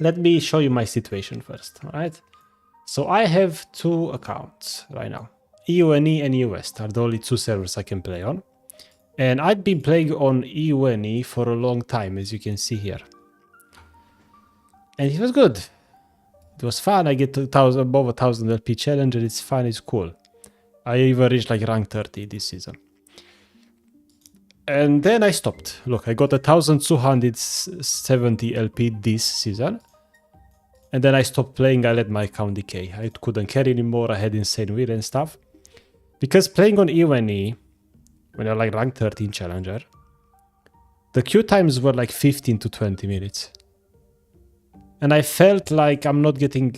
let me show you my situation first, all right? So I have 2 accounts right now. EUNE and EUWest are the only 2 servers I can play on. And I've been playing on EUNE for a long time, as you can see here. And it was good. It was fun. I get above 1000 LP challenge and it's fun, it's cool. I even reached like rank 30 this season. And then I stopped. Look, I got 1270 LP this season. And then I stopped playing, I let my account decay. I couldn't carry anymore, I had insane wheel and stuff. Because playing on EUNE, when you're like rank 13 challenger, the queue times were like 15 to 20 minutes. And I felt like I'm not getting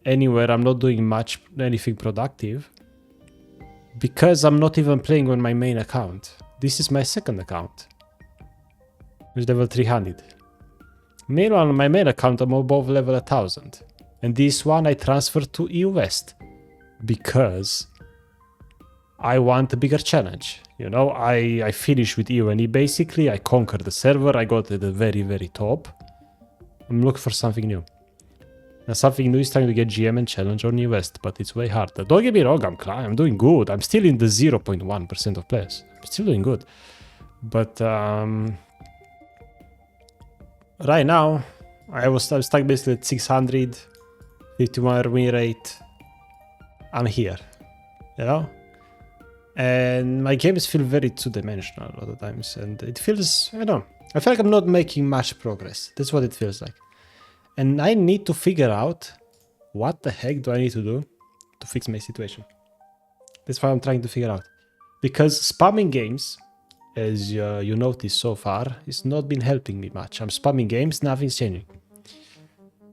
anywhere, I'm not doing anything productive. Because I'm not even playing on my main account. This is my second account. It's level 300. Meanwhile, on my main account, I'm above level 1000. And this one I transferred to EUWest. Because I want a bigger challenge. You know, I finished with EUNE basically. I conquered the server. I got to the very, very top. I'm looking for something new. Now, something new is trying to get GM and challenge on EUWest, but it's way harder. Don't get me wrong, I'm doing good. I'm still in the 0.1% of players. I'm still doing good. But right now, I'm stuck basically at 600, 51 win rate. I'm here, you know? And my games feel very two-dimensional a lot of times. And it feels, I don't know, I feel like I'm not making much progress. That's what it feels like. And I need to figure out what the heck do I need to do to fix my situation. That's what I'm trying to figure out. Because spamming games, as you noticed so far, has not been helping me much. I'm spamming games, nothing's changing.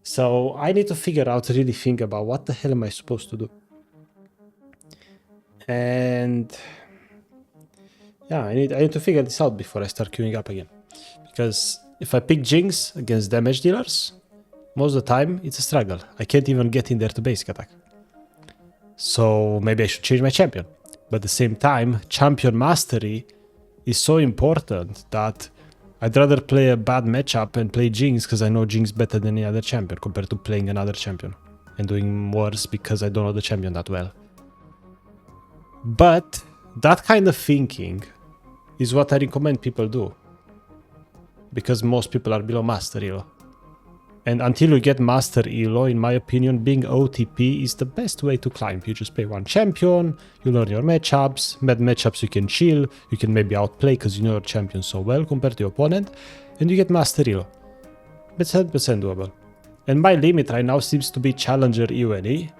So I need to figure out, really think about what the hell am I supposed to do. And yeah, I need to figure this out before I start queuing up again. Because if I pick Jinx against damage dealers, most of the time it's a struggle. I can't even get in there to basic attack. So maybe I should change my champion. But at the same time, champion mastery is so important that I'd rather play a bad matchup and play Jinx because I know Jinx better than any other champion compared to playing another champion and doing worse because I don't know the champion that well. But that kind of thinking is what I recommend people do. Because most people are below master elo. And until you get master elo, in my opinion, being OTP is the best way to climb. You just play one champion, you learn your matchups, bad matchups you can chill, you can maybe outplay because you know your champion so well compared to your opponent, and you get master elo. That's 100% doable. And my limit right now seems to be Challenger EUNE,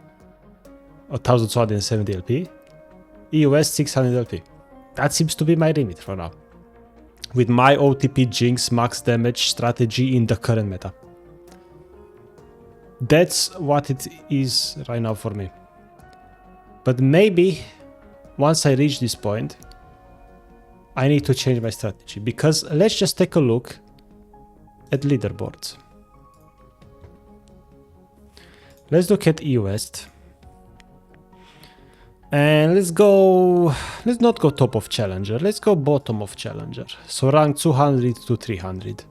1270 LP, EUWest 600 LP. That seems to be my limit for now. With my OTP Jinx max damage strategy in the current meta. That's what it is right now for me. But maybe once I reach this point, I need to change my strategy. Because let's just take a look at leaderboards. Let's look at EUWest. And let's not go top of Challenger, let's go bottom of Challenger. So rank 200 to 300.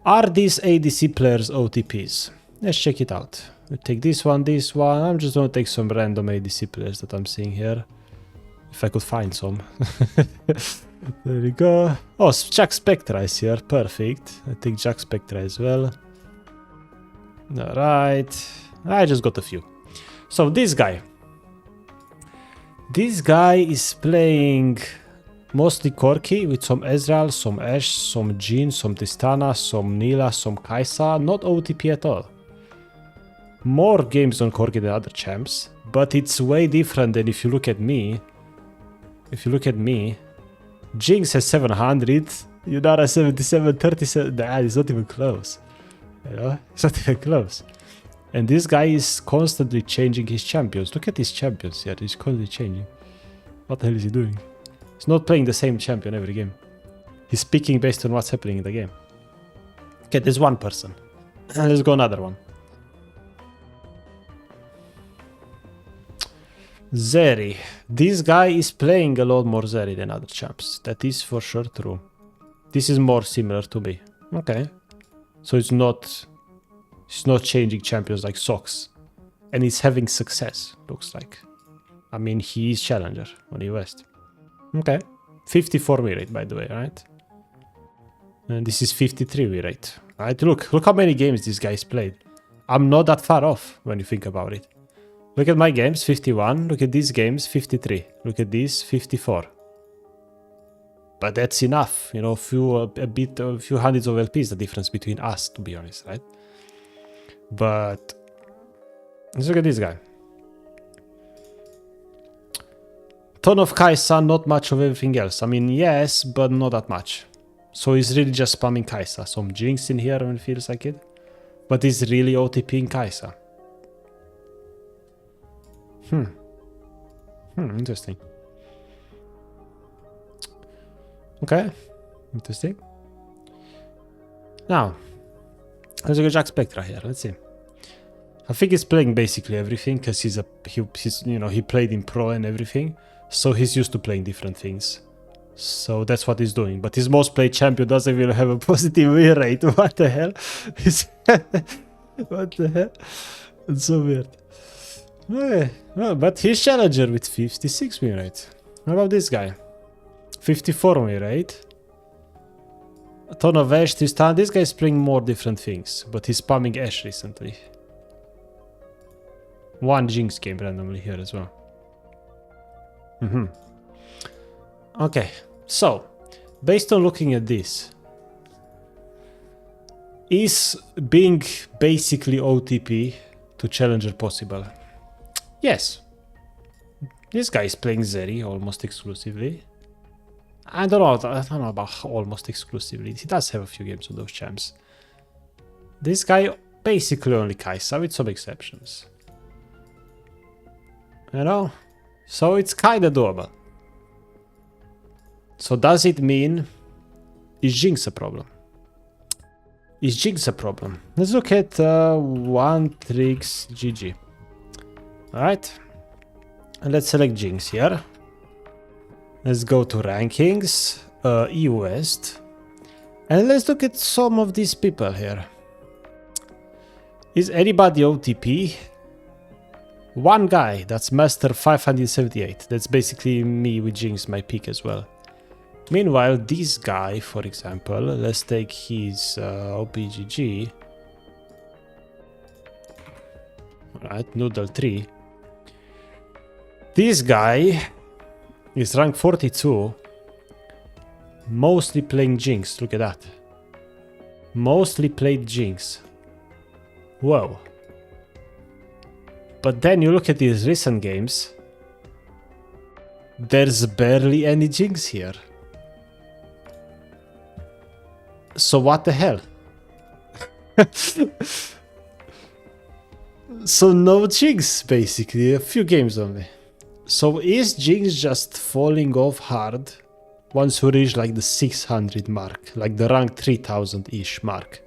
Are these ADC players OTPs? Let's check it out. We take this one. I'm just gonna take some random ADC players that I'm seeing here. If I could find some. There we go. Oh, Jack Spectra is here, perfect. I take Jack Spectra as well. Alright, I just got a few. So this guy. This guy is playing mostly Corki with some Ezreal, some Ashe, some Jhin, some Tristana, some Nila, some Kai'Sa. Not OTP at all. More games on Corki than other champs, but it's way different than if you look at me. If you look at me, Jinx has 700, Yunara 77, 37. Nah, it's not even close. You know, it's not even close. And this guy is constantly changing his champions. Look at his champions here. He's constantly changing. What the hell is he doing? He's not playing the same champion every game. He's picking based on what's happening in the game. Okay, there's one person. Let's go another one. Zeri. This guy is playing a lot more Zeri than other champs. That is for sure true. This is more similar to me. Okay. So it's not He's not changing champions like socks. And he's having success, looks like. I mean, he is challenger on the West. Okay. 54 win rate, by the way, right? And this is 53 win rate. Right? Look how many games this guy's played. I'm not that far off when you think about it. Look at my games, 51. Look at these games, 53. Look at these, 54. But that's enough, you know, a few hundreds of LPs, the difference between us, to be honest, right? But let's look at this guy. Ton of Kai'Sa, not much of everything else. I mean, yes, but not that much. So he's really just spamming Kai'Sa. Some Jinx in here when it feels like it. But he's really OTPing Kai'Sa. Interesting. Okay, interesting. Now, let's look at Jack Spectra here. Let's see. I think he's playing basically everything because he's he played in pro and everything, so he's used to playing different things. So that's what he's doing. But his most played champion doesn't even have a positive win rate. What the hell? What the hell? It's so weird. Okay. Well, but he's challenger with 56 win rate. How about this guy? 54 win rate. A ton of Ashe, Tristan. This guy is playing more different things, but he's spamming Ashe recently. One Jinx game randomly here as well. Okay, so based on looking at this, is being basically OTP to challenger possible? Yes. This guy is playing Zeri almost exclusively. I don't know about almost exclusively. He does have a few games on those champs. This guy basically only Kai'Sa with some exceptions. You know? So it's kinda doable. So does it mean is Jinx a problem? Is Jinx a problem? Let's look at one tricks GG. Alright. And let's select Jinx here. Let's go to rankings, EU West. And let's look at some of these people here. Is anybody OTP? One guy, that's Master 578. That's basically me with Jinx, my pick as well. Meanwhile, this guy, for example, let's take his OPGG. Alright, Noodle 3. This guy is rank 42. Mostly playing Jinx, look at that. Mostly played Jinx. Whoa. But then you look at these recent games. There's barely any Jinx here. So what the hell? So no Jinx, basically. A few games only. So is Jinx just falling off hard once we reach like the 600 mark? Like the rank 3000-ish mark?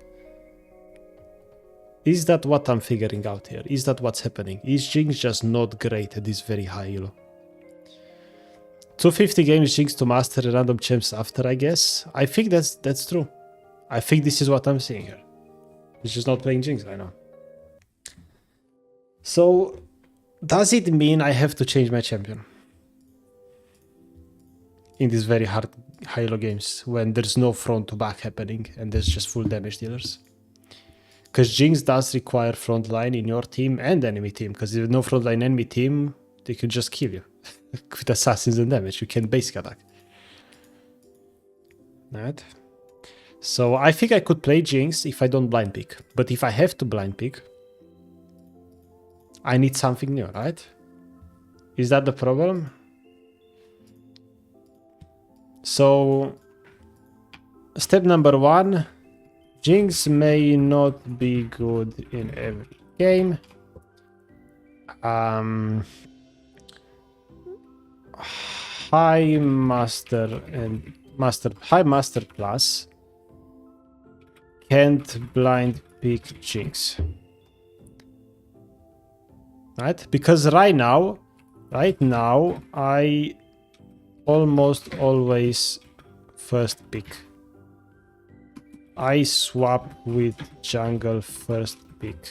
Is that what I'm figuring out here? Is that what's happening? Is Jinx just not great at this very high elo? 250 games Jinx to master random champs after, I guess. I think that's true. I think this is what I'm seeing here. He's just not playing Jinx right now. So, does it mean I have to change my champion? In these very hard high elo games when there's no front to back happening and there's just full damage dealers. Because Jinx does require front line in your team and enemy team. Because if no front line enemy team, they can just kill you. With assassins and damage, you can basic attack. Right? So I think I could play Jinx if I don't blind pick. But if I have to blind pick, I need something new, right? Is that the problem? So, step number 1. Jinx may not be good in every game. High Master Plus can't blind pick Jinx. Right? Because right now, I almost always first pick. I swap with jungle first pick.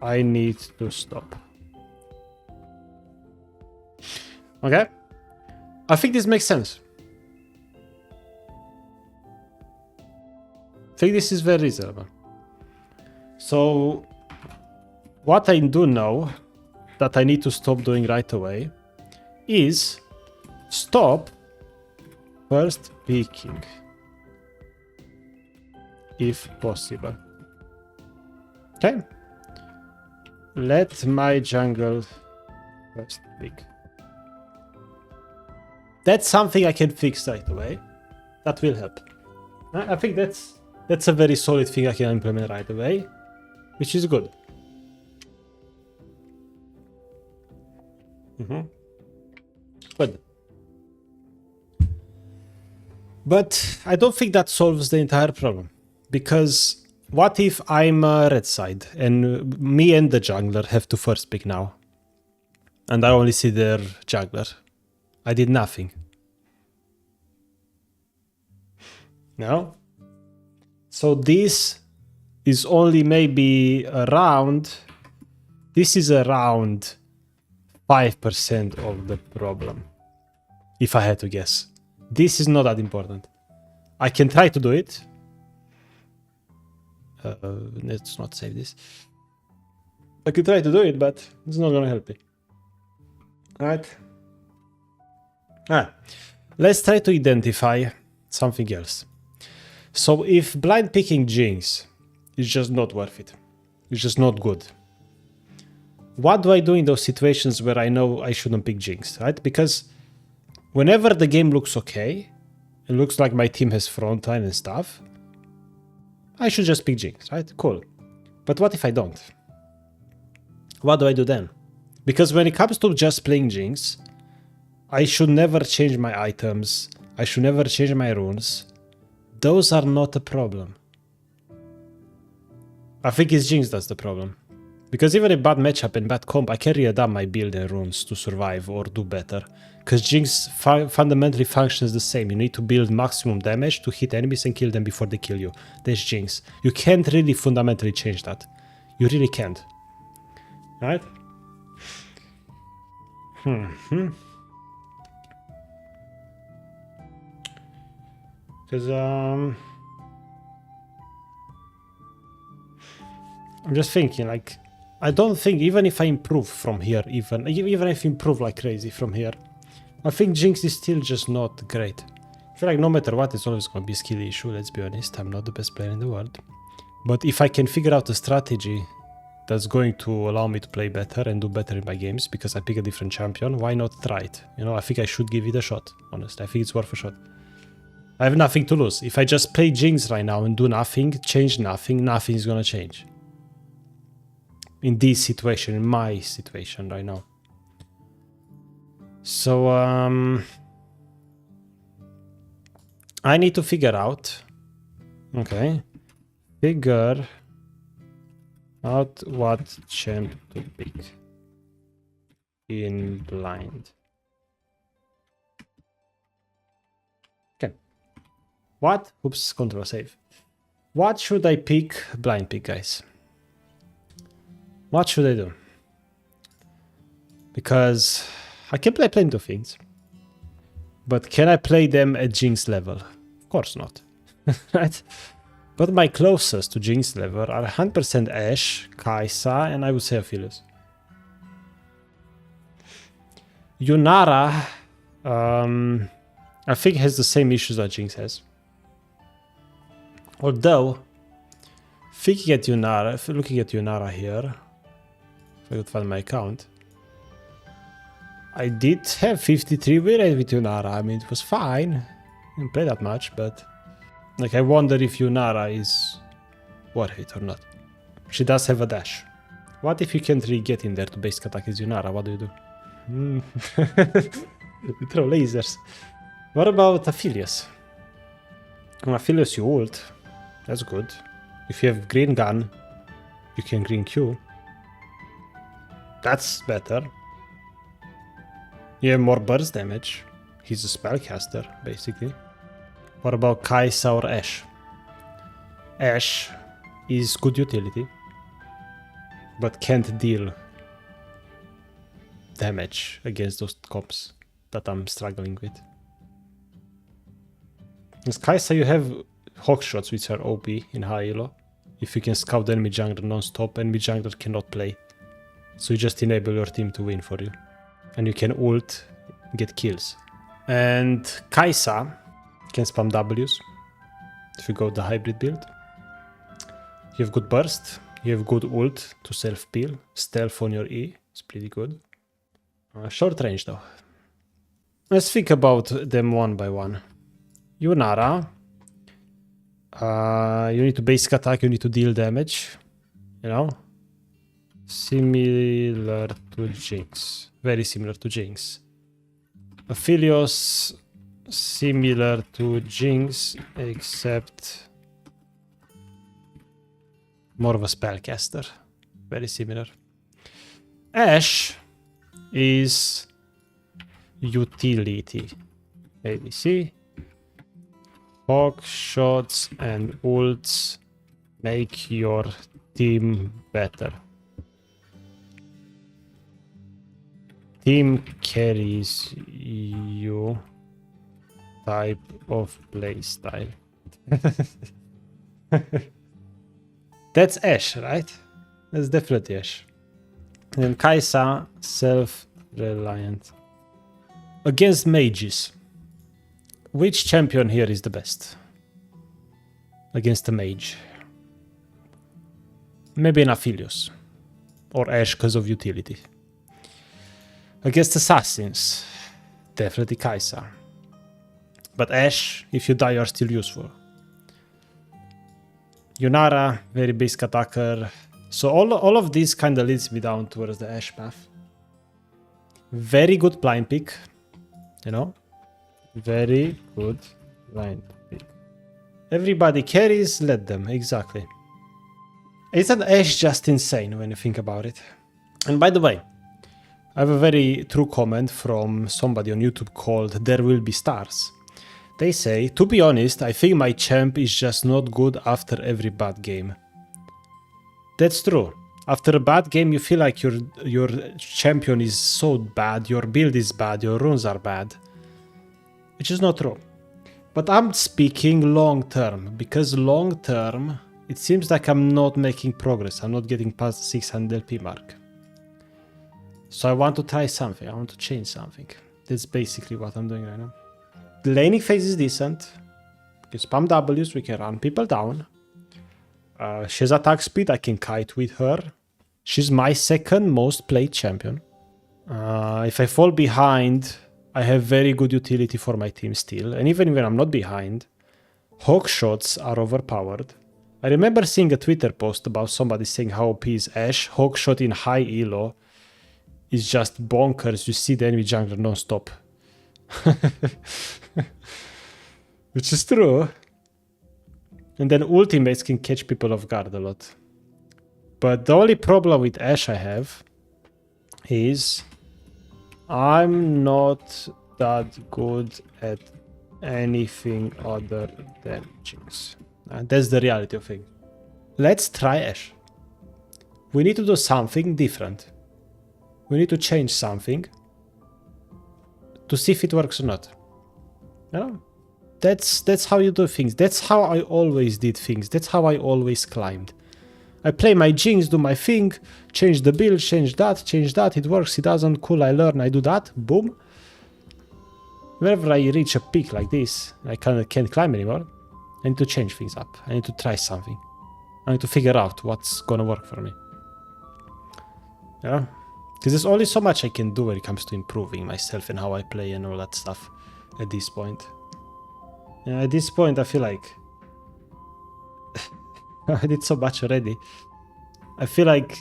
I need to stop. Okay? I think this makes sense. I think this is very reasonable. So, what I do know that I need to stop doing right away is stop first picking, if possible. Okay? Let my jungle first pick. That's something I can fix right away. That will help. I think that's a very solid thing I can implement right away, which is good. Good. But I don't think that solves the entire problem. Because what if I'm red side and me and the jungler have to first pick now? And I only see their jungler. I did nothing. No? So this is only maybe around... This is around 5% of the problem. If I had to guess. This is not that important. I can try to do it. Let's not save this. I could try to do it, but it's not gonna help me. Alright. Let's try to identify something else. So if blind picking Jinx is just not worth it, it's just not good, what do I do in those situations where I know I shouldn't pick Jinx, right? Because whenever the game looks okay, it looks like my team has front line and stuff, I should just pick Jinx, right? Cool. But what if I don't? What do I do then? Because when it comes to just playing Jinx, I should never change my items, I should never change my runes. Those are not a problem. I think it's Jinx that's the problem. Because even in bad matchup and bad comp, I can readapt my build and runes to survive or do better. Because Jinx fundamentally functions the same. You need to build maximum damage to hit enemies and kill them before they kill you. That's Jinx. You can't really fundamentally change that. You really can't. Right? Because I'm just thinking, like, I don't think even if I improve from here, even if I improve like crazy from here, I think Jinx is still just not great. I feel like no matter what, it's always going to be a skill issue. Let's be honest, I'm not the best player in the world. But if I can figure out a strategy that's going to allow me to play better and do better in my games because I pick a different champion, why not try it? You know, I think I should give it a shot. Honestly, I think it's worth a shot. I have nothing to lose. If I just play Jinx right now and do nothing, change nothing, nothing is gonna change. In this situation, in my situation right now. So, I need to figure out... Okay. Figure out what champ to pick in blind. Okay. What? Oops, control save. What should I pick? Blind pick, guys. What should I do? Because I can play plenty of things. But can I play them at Jinx level? Of course not. Right? But my closest to Jinx level are 100% Ashe, Kai'Sa, and I would say Aphelios. Yunara, I think has the same issues that Jinx has. Although, looking at Yunara here, if I could find my account, I did have 53 win rate with Yunara. I mean, it was fine. I didn't play that much, but like I wonder if Yunara is worth it or not. She does have a dash. What if you can't really get in there to basic attack as Yunara? What do you do? You throw lasers. What about Aphelios? On Aphelios you ult. That's good. If you have green gun, you can green Q. That's better. You have more burst damage. He's a spellcaster, basically. What about Kai'Sa or Ashe? Ashe is good utility. but can't deal damage against those comps that I'm struggling with. As Kai'Sa, you have hawk shots, which are OP in high elo. If you can scout the enemy jungler non-stop, enemy jungler cannot play. So you just enable your team to win for you. And you can ult, get kills. And Kai'Sa can spam Ws if you go the hybrid build. You have good burst, you have good ult to self-peel, stealth on your E, it's pretty good. Short range though. Let's think about them one by one. Yunara, you need to basic attack, you need to deal damage, you know? Similar to Jinx, very similar to Jinx. Aphelios, similar to Jinx, except more of a spellcaster, very similar. Ashe is utility, ABC. Hawk shots and ults make your team better. Team carries you type of playstyle. That's Ashe, right? That's definitely Ashe. And Kai'Sa, self-reliant. Against mages, which champion here is the best? Against a mage. Maybe an Aphelios. Or Ashe because of utility. Against assassins, definitely Kai'Sa. But Ashe, if you die, you're still useful. Yunara, very basic attacker. So all of this kind of leads me down towards the Ashe path. Very good blind pick, you know? Very good blind pick. Everybody carries, let them, exactly. Isn't Ashe just insane when you think about it? And by the way, I have a very true comment from somebody on YouTube called There Will Be Stars. They say, to be honest, I think my champ is just not good after every bad game. That's true. After a bad game, you feel like your champion is so bad, your build is bad, your runes are bad. Which is not true. But I'm speaking long term, because long term, it seems like I'm not making progress. I'm not getting past the 600 LP mark. So I want to try something. I want to change something. That's basically what I'm doing right now. The laning phase is decent. We can spam Ws, we can run people down. She has attack speed, I can kite with her. She's my second most played champion. If I fall behind, I have very good utility for my team still. And even when I'm not behind, hawk shots are overpowered. I remember seeing a Twitter post about somebody saying how OP is Ashe. Hawk shot in high elo is just bonkers. You see the enemy jungler non-stop. Which is true. And then ultimates can catch people off guard a lot. But the only problem with Ashe I have is I'm not that good at anything other than Jinx. And that's the reality of things. Let's try Ashe. We need to do something different. We need to change something to see if it works or not. You know? That's how you do things. That's how I always did things. That's how I always climbed. I play my Jinx, do my thing, change the build, change that, it works, it doesn't, cool, I learn, I do that, boom. Whenever I reach a peak like this, I can't climb anymore, I need to change things up. I need to try something. I need to figure out what's gonna work for me. Yeah? Because there's only so much I can do when it comes to improving myself and how I play and all that stuff at this point. Yeah, at this point, I feel like I did so much already. I feel like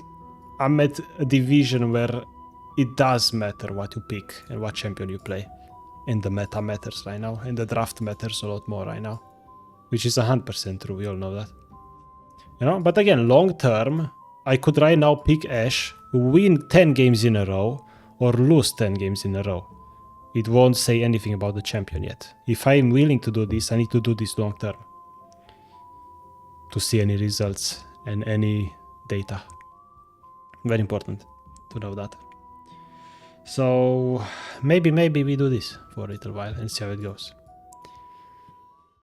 I'm at a division where it does matter what you pick and what champion you play. And the meta matters right now. And the draft matters a lot more right now. Which is 100% true, we all know that. You know, but again, long term, I could right now pick Ashe, win 10 games in a row, or lose 10 games in a row. It won't say anything about the champion yet. If I'm willing to do this, I need to do this long term. To see any results and any data. Very important to know that. So maybe we do this for a little while and see how it goes.